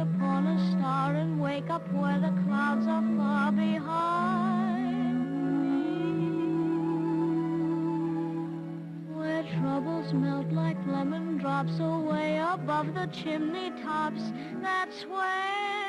upon a star and wake up where the clouds are far behind me. Where troubles melt like lemon drops away above the chimney tops, that's where